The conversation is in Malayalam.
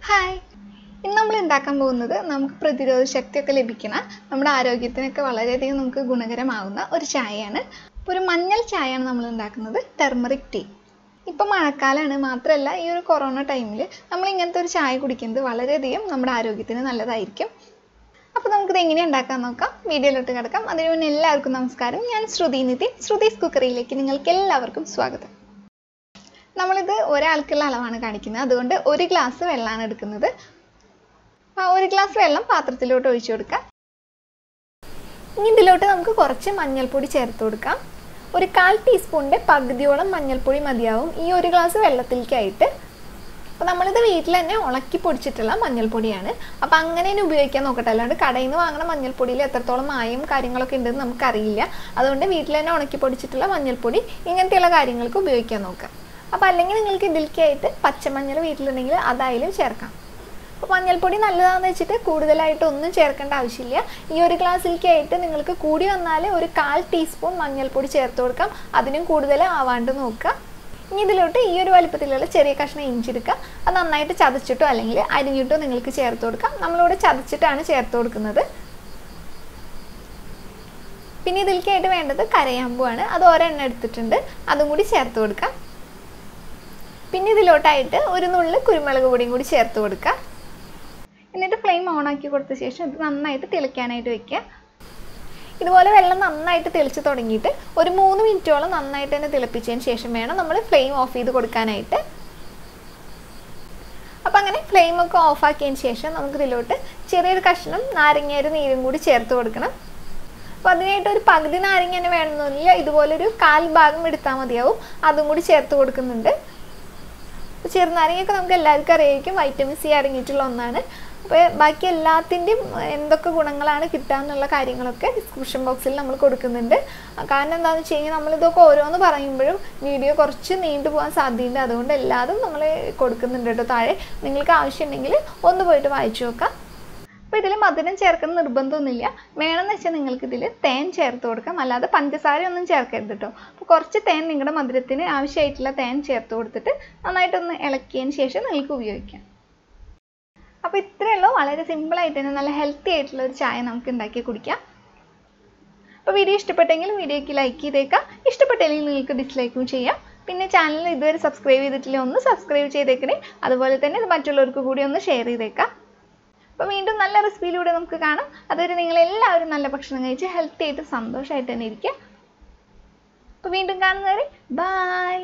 ഹായ്, ഇന്ന് നമ്മൾ ഉണ്ടാക്കാൻ പോകുന്നത് നമുക്ക് പ്രതിരോധ ശക്തിയൊക്കെ ലഭിക്കുന്ന നമ്മുടെ ആരോഗ്യത്തിനൊക്കെ വളരെയധികം നമുക്ക് ഗുണകരമാകുന്ന ഒരു ചായയാണ്. അപ്പോൾ ഒരു മഞ്ഞൾ ചായയാണ് നമ്മൾ ഉണ്ടാക്കുന്നത്, ടെർമറിക് ടീ. ഇപ്പം മഴക്കാലമാണ്, മാത്രമല്ല ഈ ഒരു കൊറോണ ടൈമിൽ നമ്മൾ ഇങ്ങനത്തെ ഒരു ചായ കുടിക്കുന്നത് വളരെയധികം നമ്മുടെ ആരോഗ്യത്തിന് നല്ലതായിരിക്കും. അപ്പോൾ നമുക്കിത് എങ്ങനെയാണ് ഉണ്ടാക്കാൻ നോക്കാം, വീഡിയോയിലോട്ട് കിടക്കാം. അതിനു മുന്നേ എല്ലാവർക്കും നമസ്കാരം. ഞാൻ ശ്രുതി നിതിൻ, ശ്രുതീസ് കുക്കറിയിലേക്ക് നിങ്ങൾക്ക് എല്ലാവർക്കും സ്വാഗതം. നമ്മളിത് ഒരാൾക്കുള്ള അളവാണ് കാണിക്കുന്നത്, അതുകൊണ്ട് 1 ഗ്ലാസ് വെള്ളമാണ് എടുക്കുന്നത്. ആ 1 ഗ്ലാസ് വെള്ളം പാത്രത്തിലോട്ട് ഒഴിച്ചു കൊടുക്കാം. ഇനി ഇതിലോട്ട് നമുക്ക് കുറച്ച് മഞ്ഞൾപ്പൊടി ചേർത്ത് കൊടുക്കാം. ഒരു 1/4 ടീസ്പൂണിൻ്റെ പകുതിയോളം മഞ്ഞൾപ്പൊടി മതിയാവും ഈ 1 ഗ്ലാസ് വെള്ളത്തിലേക്കായിട്ട്. അപ്പോൾ നമ്മളിത് വീട്ടിൽ തന്നെ ഉണക്കി പൊടിച്ചിട്ടുള്ള മഞ്ഞൾപ്പൊടിയാണ്. അപ്പോൾ അങ്ങനെ തന്നെ ഉപയോഗിക്കാൻ നോക്കട്ടെ, അല്ലാണ്ട് കടയിൽ നിന്ന് വാങ്ങുന്ന മഞ്ഞൾപ്പൊടിയിൽ എത്രത്തോളം മായം കാര്യങ്ങളൊക്കെ ഉണ്ടെന്ന് നമുക്കറിയില്ല. അതുകൊണ്ട് വീട്ടിൽ തന്നെ ഉണക്കി പൊടിച്ചിട്ടുള്ള മഞ്ഞൾപ്പൊടി ഇങ്ങനത്തെയുള്ള കാര്യങ്ങൾക്ക് ഉപയോഗിക്കാൻ നോക്കാം. അപ്പോൾ അല്ലെങ്കിൽ നിങ്ങൾക്ക് ഇതിലേക്കായിട്ട് പച്ചമഞ്ഞൾ വീട്ടിലുണ്ടെങ്കിൽ അതായാലും ചേർക്കാം. അപ്പോൾ മഞ്ഞൾപ്പൊടി നല്ലതാണെന്ന് വെച്ചിട്ട് കൂടുതലായിട്ട് ഒന്നും ചേർക്കേണ്ട ആവശ്യമില്ല. ഈ 1 ഗ്ലാസ്സിലേക്കായിട്ട് നിങ്ങൾക്ക് കൂടി വന്നാൽ ഒരു 1/4 ടീസ്പൂൺ മഞ്ഞൾപ്പൊടി ചേർത്ത് കൊടുക്കാം. അതിനും കൂടുതൽ ആവാണ്ട് നോക്കുക. ഇനി ഇതിലോട്ട് ഈ ഒരു വലിപ്പത്തിലുള്ള ചെറിയ കഷ്ണം ഇഞ്ചി എടുക്കുക. അത് നന്നായിട്ട് ചതച്ചിട്ടോ അല്ലെങ്കിൽ അരിഞ്ഞിട്ടോ നിങ്ങൾക്ക് ചേർത്ത് കൊടുക്കാം. നമ്മളിവിടെ ചതച്ചിട്ടാണ് ചേർത്ത് കൊടുക്കുന്നത്. പിന്നെ ഇതിലേക്കായിട്ട് വേണ്ടത് കരയാമ്പുവാണ്, അത് ഒരെണ്ണം എടുത്തിട്ടുണ്ട്, അതും കൂടി ചേർത്ത് കൊടുക്കാം. പിന്നെ ഇതിലോട്ടായിട്ട് ഒരു നുള്ള് കുരുമുളക് പൊടിയും കൂടി ചേർത്ത് കൊടുക്കുക. എന്നിട്ട് ഫ്ലെയിം ഓൺ ആക്കി കൊടുത്ത ശേഷം ഇത് നന്നായിട്ട് തിളയ്ക്കാനായിട്ട് വെക്കുക. ഇതുപോലെ വെള്ളം നന്നായിട്ട് തിളച്ച് തുടങ്ങിയിട്ട് ഒരു 3 മിനിറ്റോളം നന്നായിട്ട് തന്നെ തിളപ്പിച്ചതിന് ശേഷം വേണം നമ്മൾ ഫ്ലെയിം ഓഫ് ചെയ്ത് കൊടുക്കാനായിട്ട്. അപ്പോൾ അങ്ങനെ ഫ്ലെയിമൊക്കെ ഓഫാക്കിയതിന് ശേഷം നമുക്ക് ഇതിലോട്ട് ചെറിയൊരു കഷ്ണം നാരങ്ങയുടെ നീരും കൂടി ചേർത്ത് കൊടുക്കണം. അപ്പോൾ അതിനായിട്ട് ഒരു പകുതി നാരങ്ങ തന്നെ വേണമെന്നില്ല, ഇതുപോലൊരു 1/4 ഭാഗം എടുത്താൽ മതിയാവും. അതും കൂടി ചേർത്ത് കൊടുക്കുന്നുണ്ട്. ചെറുനാരങ്ങയൊക്കെ നമുക്ക് എല്ലാവർക്കും അറിയായിരിക്കും, വൈറ്റമിൻ സി അടങ്ങിയിട്ടുള്ള ഒന്നാണ്. അപ്പോൾ ബാക്കി എല്ലാത്തിൻ്റെയും എന്തൊക്കെ ഗുണങ്ങളാണ് കിട്ടുക എന്നുള്ള കാര്യങ്ങളൊക്കെ ഡിസ്ക്രിപ്ഷൻ ബോക്സിൽ നമ്മൾ കൊടുക്കുന്നുണ്ട്. കാരണം എന്താണെന്ന് വെച്ച് കഴിഞ്ഞാൽ നമ്മളിതൊക്കെ ഓരോന്ന് പറയുമ്പോഴും വീഡിയോ കുറച്ച് നീണ്ടു പോകാൻ സാധ്യതയുണ്ട്. അതുകൊണ്ട് എല്ലാതും നമ്മൾ കൊടുക്കുന്നുണ്ട് കേട്ടോ താഴെ. നിങ്ങൾക്ക് ആവശ്യമുണ്ടെങ്കിൽ ഒന്ന് പോയിട്ട് വായിച്ചു നോക്കാം. അപ്പോൾ ഇതിൽ മധുരം ചേർക്കുന്ന നിർബന്ധമൊന്നുമില്ല. വേണമെന്ന് വെച്ചാൽ നിങ്ങൾക്ക് ഇതിൽ തേൻ ചേർത്ത് കൊടുക്കാം, അല്ലാതെ പഞ്ചസാര ഒന്നും ചേർക്കരുത് കേട്ടോ. അപ്പോൾ കുറച്ച് തേൻ നിങ്ങളുടെ മധുരത്തിന് ആവശ്യമായിട്ടുള്ള തേൻ ചേർത്ത് കൊടുത്തിട്ട് നന്നായിട്ടൊന്ന് ഇളക്കിയതിന് ശേഷം നിങ്ങൾക്ക് ഉപയോഗിക്കാം. അപ്പോൾ ഇത്രയേ ഉള്ളൂ, വളരെ സിമ്പിളായിട്ട് തന്നെ നല്ല ഹെൽത്തി ആയിട്ടുള്ള ഒരു ചായ നമുക്ക് ഉണ്ടാക്കി കുടിക്കാം. അപ്പോൾ വീഡിയോ ഇഷ്ടപ്പെട്ടെങ്കിൽ വീഡിയോയ്ക്ക് ലൈക്ക് ചെയ്തേക്കാം, ഇഷ്ടപ്പെട്ടില്ലെങ്കിൽ നിങ്ങൾക്ക് ഡിസ്ലൈക്കും ചെയ്യാം. പിന്നെ ചാനൽ ഇതുവരെ സബ്സ്ക്രൈബ് ചെയ്തിട്ടില്ല, ഒന്ന് സബ്സ്ക്രൈബ് ചെയ്തേക്കണേ. അതുപോലെ തന്നെ ഇത് മറ്റുള്ളവർക്ക് കൂടി ഒന്ന് ഷെയർ ചെയ്തേക്കാം. അപ്പോൾ വീണ്ടും നല്ല റെസിപ്പിയിലൂടെ നമുക്ക് കാണാം. അതുവരെ നിങ്ങളെല്ലാവരും നല്ല ഭക്ഷണം കഴിച്ച് ഹെൽത്തി ആയിട്ട് സന്തോഷമായിട്ട് തന്നെ ഇരിക്കുക. അപ്പോൾ വീണ്ടും കാണുന്നവരെ ബൈ.